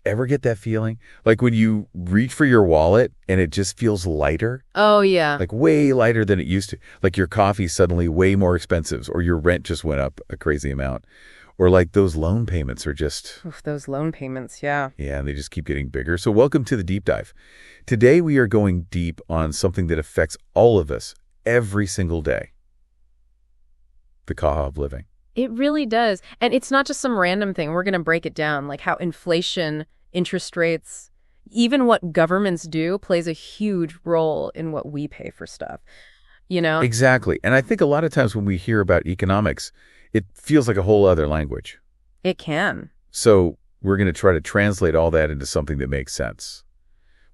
Ever get that feeling? Like when you reach for your wallet and it just feels lighter? Oh, yeah. Like way lighter than it used to. Like your coffee's suddenly way more expensive, or your rent just went up a crazy amount. Or like those loan payments are just, Oof, those loan payments, yeah. yeah, they just keep getting bigger. So welcome to the deep dive. Today we are going deep on something that affects all of us every single day. The cost of living. It really does. And it's not just some random thing. We're going to break it down, like how inflation, interest rates, even what governments do plays a huge role in what we pay for stuff, you know? Exactly. And I think a lot of times when we hear about economics, it feels like a whole other language. It can. So we're going to try to translate all that into something that makes sense.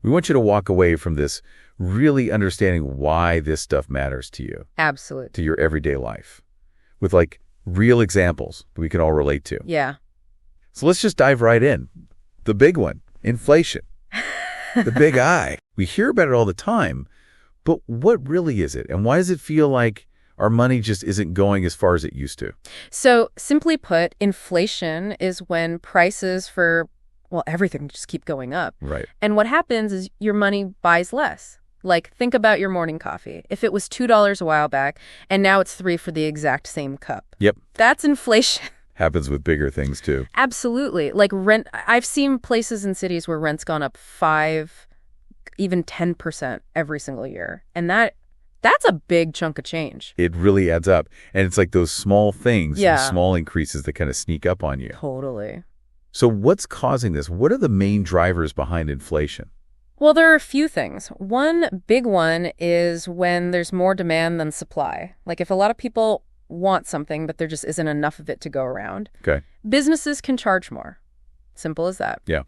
We want you to walk away from this really understanding why this stuff matters to you, Absolutely. to your everyday life, with like real examples that we can all relate to. Yeah. So let's just dive right in. The big one, inflation. The big I. We hear about it all the time, but what really is it? And why does it feel like our money just isn't going as far as it used to? So simply put, inflation is when prices for, well, everything just keep going up. Right. And what happens is your money buys less. Like, think about your morning coffee. If it was $2 a while back, and now it's $3 for the exact same cup. Yep. That's inflation. Happens with bigger things, too. Absolutely. Like rent, I've seen places in cities where rent's gone up 5, even 10% every single year. And that's a big chunk of change. It really adds up. And it's like those small things, Yeah. those small increases that kind of sneak up on you. Totally. So what's causing this? What are the main drivers behind inflation? Well, there are a few things. One big one is when there's more demand than supply. Like if a lot of people want something, but there just isn't enough of it to go around. Okay. Businesses can charge more. Simple as that. Yeah.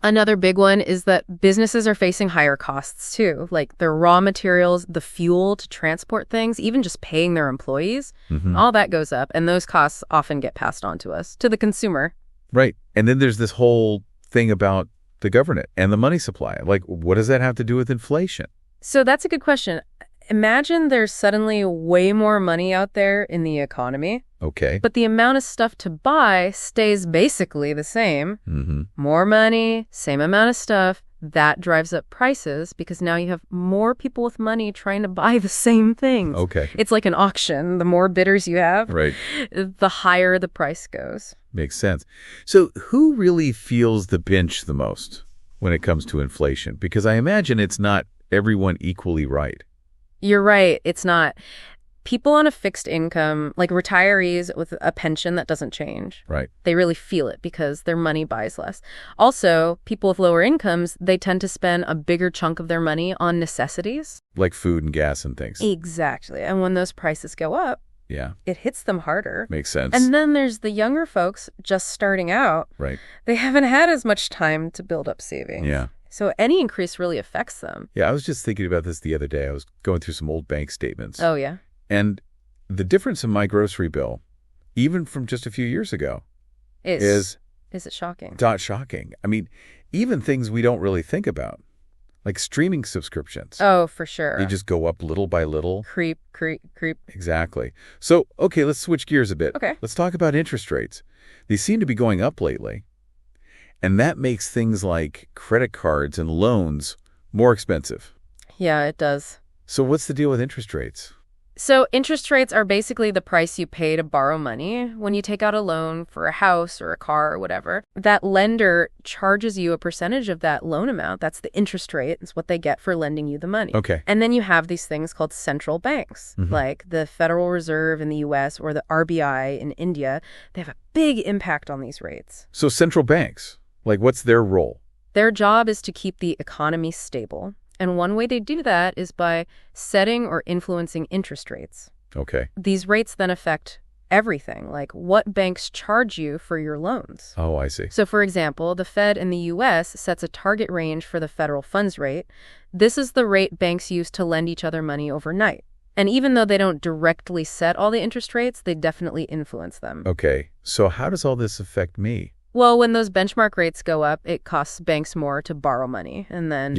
Another big one is that businesses are facing higher costs too, like their raw materials, the fuel to transport things, even just paying their employees. All that goes up, and those costs often get passed on to us, to the consumer. Right. And then there's this whole thing about the government and the money supply. Like, what does that have to do with inflation? So that's a good question. Imagine there's suddenly way more money out there in the economy, Okay. but the amount of stuff to buy stays basically the same. More money, same amount of stuff. That drives up prices because now you have more people with money trying to buy the same things. Okay. It's like an auction. The more bidders you have, Right. the higher the price goes. Makes sense. So who really feels the pinch the most when it comes to inflation? Because I imagine it's not everyone equally right. You're right. It's not. People on a fixed income, like retirees with a pension that doesn't change, Right. they really feel it because their money buys less. Also, people with lower incomes, they tend to spend a bigger chunk of their money on necessities. Like food and gas and things. Exactly. And when those prices go up, Yeah. it hits them harder. Makes sense. And then there's the younger folks just starting out. Right. They haven't had as much time to build up savings. Yeah. So any increase really affects them. Yeah. I was just thinking about this the other day. I was going through some old bank statements. Oh, yeah. And the difference in my grocery bill, even from just a few years ago, Is it shocking? shocking. I mean, even things we don't really think about, like streaming subscriptions. Oh, for sure. They just go up little by little. Creep. Exactly. So, okay, let's switch gears a bit. Okay. Let's talk about interest rates. They seem to be going up lately. And that makes things like credit cards and loans more expensive. Yeah, it does. So what's the deal with interest rates? So interest rates are basically the price you pay to borrow money when you take out a loan for a house or a car or whatever. That lender charges you a percentage of that loan amount. That's the interest rate. It's what they get for lending you the money. Okay. And then you have these things called central banks, like the Federal Reserve in the U.S. or the RBI in India. They have a big impact on these rates. So central banks, like what's their role? Their job is to keep the economy stable. And one way they do that is by setting or influencing interest rates. Okay. These rates then affect everything, like what banks charge you for your loans. Oh, I see. So, for example, the Fed in the U.S. sets a target range for the federal funds rate. This is the rate banks use to lend each other money overnight. And even though they don't directly set all the interest rates, they definitely influence them. Okay. So how does all this affect me? Well, when those benchmark rates go up, it costs banks more to borrow money. And then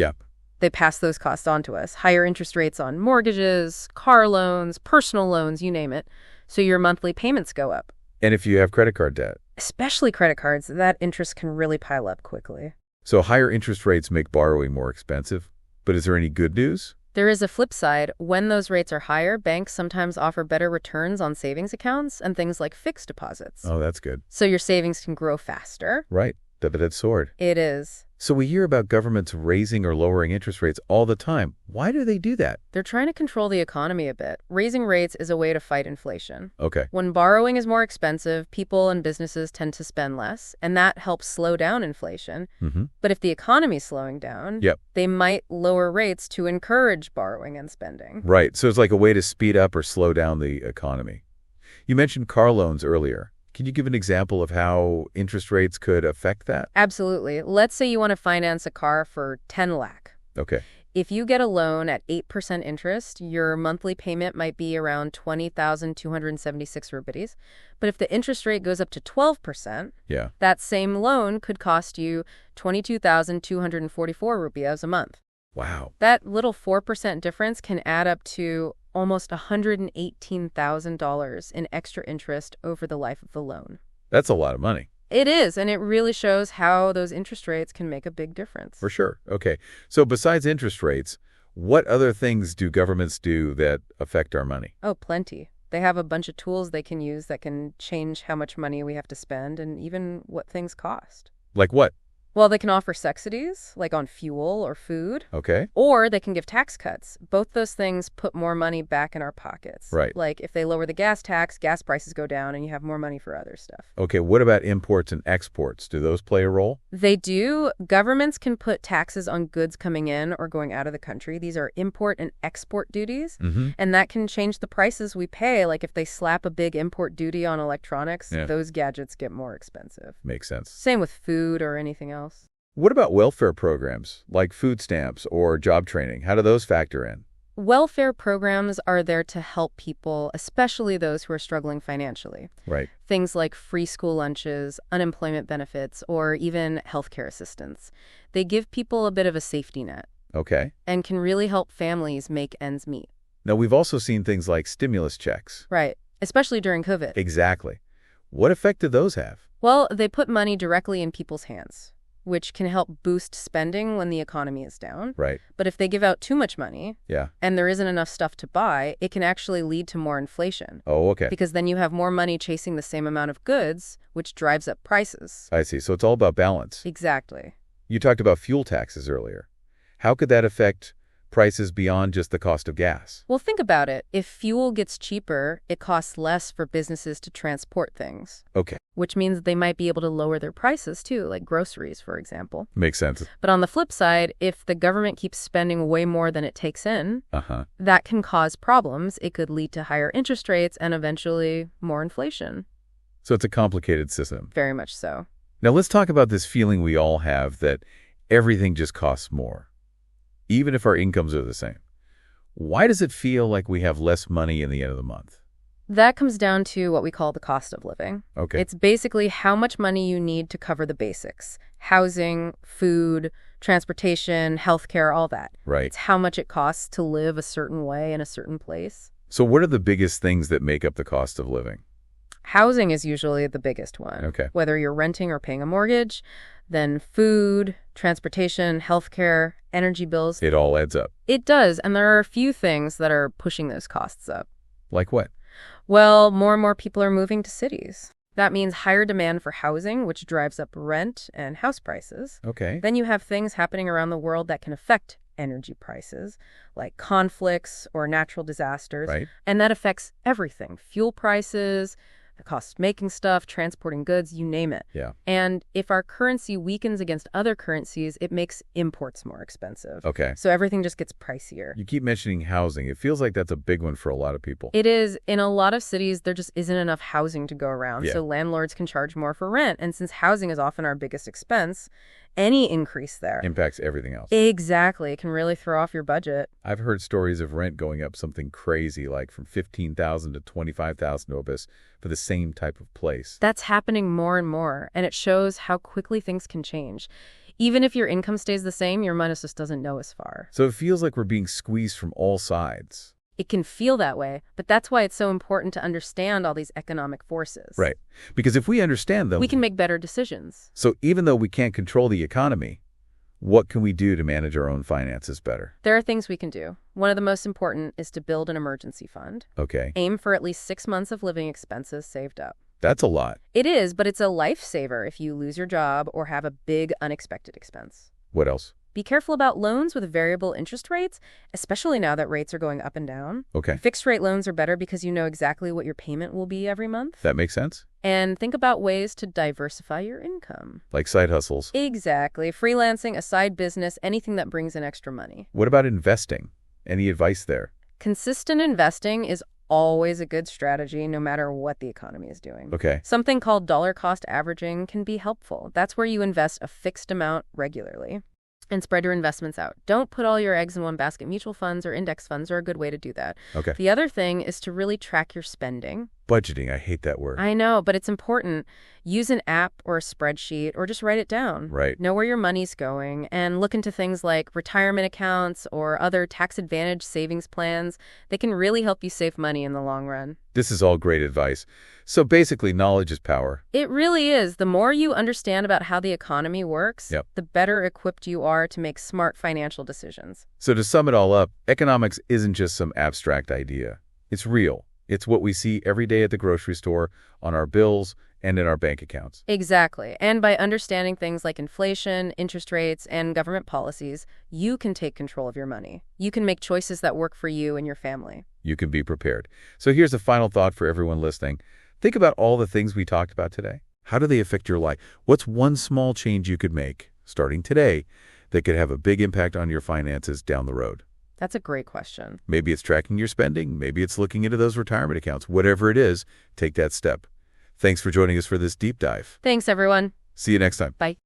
they pass those costs on to us. Higher interest rates on mortgages, car loans, personal loans, you name it. So your monthly payments go up. And if you have credit card debt? Especially credit cards, that interest can really pile up quickly. So higher interest rates make borrowing more expensive. But is there any good news? There is a flip side. When those rates are higher, banks sometimes offer better returns on savings accounts and things like fixed deposits. Oh, that's good. So your savings can grow faster. Right. Double-edged sword. It is. So we hear about governments raising or lowering interest rates all the time. Why do they do that? They're trying to control the economy a bit. Raising rates is a way to fight inflation. Okay. When borrowing is more expensive, people and businesses tend to spend less, and that helps slow down inflation. But if the economy's slowing down, they might lower rates to encourage borrowing and spending. Right. So it's like a way to speed up or slow down the economy. You mentioned car loans earlier. Can you give an example of how interest rates could affect that? Absolutely. Let's say you want to finance a car for 10 lakh. Okay. If you get a loan at 8% interest, your monthly payment might be around 20,276 rupees. But if the interest rate goes up to 12%, that same loan could cost you 22,244 rupees a month. Wow. That little 4% difference can add up to almost $118,000 in extra interest over the life of the loan. That's a lot of money. It is, and it really shows how those interest rates can make a big difference. For sure. Okay. So besides interest rates, what other things do governments do that affect our money? Oh, plenty. They have a bunch of tools they can use that can change how much money we have to spend and even what things cost. Like what? Well, they can offer subsidies, like on fuel or food. Okay. Or they can give tax cuts. Both those things put more money back in our pockets. Right. Like if they lower the gas tax, gas prices go down and you have more money for other stuff. Okay, what about imports and exports? Do those play a role? They do. Governments can put taxes on goods coming in or going out of the country. These are import and export duties. And that can change the prices we pay. Like if they slap a big import duty on electronics, those gadgets get more expensive. Makes sense. Same with food or anything else. What about welfare programs, like food stamps or job training? How do those factor in? Welfare programs are there to help people, especially those who are struggling financially. Right. Things like free school lunches, unemployment benefits, or even healthcare assistance. They give people a bit of a safety net. Okay. And can really help families make ends meet. Now, we've also seen things like stimulus checks. Right. Especially during COVID. Exactly. What effect do those have? Well, they put money directly in people's hands, which can help boost spending when the economy is down. Right. But if they give out too much money and there isn't enough stuff to buy, it can actually lead to more inflation. Oh, okay. Because then you have more money chasing the same amount of goods, which drives up prices. I see. So it's all about balance. Exactly. You talked about fuel taxes earlier. How could that affect prices beyond just the cost of gas? Well, think about it. If fuel gets cheaper, it costs less for businesses to transport things. Okay. Which means they might be able to lower their prices too, like groceries, for example. Makes sense. But on the flip side, if the government keeps spending way more than it takes in, that can cause problems. It could lead to higher interest rates and eventually more inflation. So it's a complicated system. Very much so. Now let's talk about this feeling we all have that everything just costs more, even if our incomes are the same. Why does it feel like we have less money in the end of the month? That comes down to what we call the cost of living. Okay. It's basically how much money you need to cover the basics. Housing, food, transportation, healthcare, all that. Right. It's how much it costs to live a certain way in a certain place. So what are the biggest things that make up the cost of living? Housing is usually the biggest one. Okay. Whether you're renting or paying a mortgage, then food, transportation, healthcare, energy bills. It all adds up. It does, and there are a few things that are pushing those costs up. Like what? Well, more and more people are moving to cities. That means higher demand for housing, which drives up rent and house prices. Okay. Then you have things happening around the world that can affect energy prices, like conflicts or natural disasters. Right. And that affects everything. Fuel prices, the cost of making stuff, transporting goods, you name it. Yeah. And if our currency weakens against other currencies, it makes imports more expensive. Okay. So everything just gets pricier. You keep mentioning housing. It feels like that's a big one for a lot of people. It is. In a lot of cities, there just isn't enough housing to go around. Yeah. So landlords can charge more for rent. And since housing is often our biggest expense, any increase there Impacts everything else. Exactly. It can really throw off your budget. I've heard stories of rent going up something crazy, like from 15,000 to 25,000 rupees for the same type of place. That's happening more and more, and it shows how quickly things can change. Even if your income stays the same, your money just doesn't know as far. So it feels like we're being squeezed from all sides. It can feel that way, but that's why it's so important to understand all these economic forces. Right. Because if we understand them, we can make better decisions. So even though we can't control the economy, What can we do to manage our own finances better? There are things we can do. One of the most important is to build an emergency fund. Okay. Aim for at least 6 months of living expenses saved up. That's a lot. It is, but it's a lifesaver if you lose your job or have a big unexpected expense. What else? Be careful about loans with variable interest rates, especially now that rates are going up and down. Okay. Fixed rate loans are better because you know exactly what your payment will be every month. That makes sense. And think about ways to diversify your income. Like side hustles. Exactly. Freelancing, a side business, anything that brings in extra money. What about investing? Any advice there? Consistent investing is always a good strategy no matter what the economy is doing. Okay. Something called dollar cost averaging can be helpful. That's where you invest a fixed amount regularly and spread your investments out. Don't put all your eggs in one basket. Mutual funds or index funds are a good way to do that. Okay. The other thing is to really track your spending. Budgeting, I hate that word. I know, but it's important. Use an app or a spreadsheet or just write it down. Right. Know where your money's going and look into things like retirement accounts or other tax-advantaged savings plans. They can really help you save money in the long run. This is all great advice. So basically, knowledge is power. It really is. The more you understand about how the economy works, Yep. the better equipped you are to make smart financial decisions. So to sum it all up, economics isn't just some abstract idea. It's real. It's what we see every day at the grocery store, on our bills, and in our bank accounts. Exactly. And by understanding things like inflation, interest rates, and government policies, you can take control of your money. You can make choices that work for you and your family. You can be prepared. So here's a final thought for everyone listening. Think about all the things we talked about today. How do they affect your life? What's one small change you could make, starting today, that could have a big impact on your finances down the road? That's a great question. Maybe it's tracking your spending. Maybe it's looking into those retirement accounts. Whatever it is, take that step. Thanks for joining us for this deep dive. Thanks, everyone. See you next time. Bye.